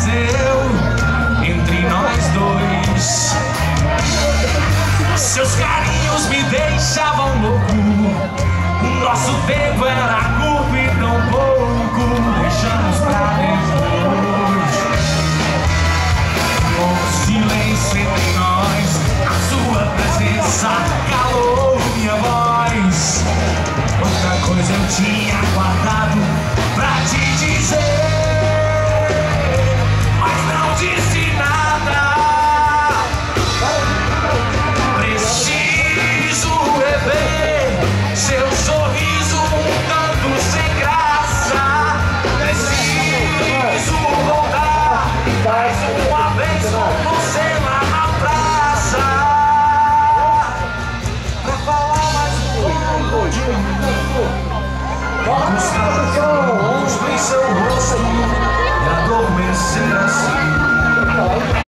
aconteceu entre nós dois. Seus carinhos me deixavam louco. O nosso tempo era curto e tão pouco. Deixamos pra depois. Com o silêncio entre nós, a sua presença calou minha voz. Outra coisa eu tinha guardado pra te dizer, mas não disse nada. Preciso rever seu sorriso um tanto sem graça. Preciso voltar mais uma vez com você lá na praça, pra falar mais um pouco.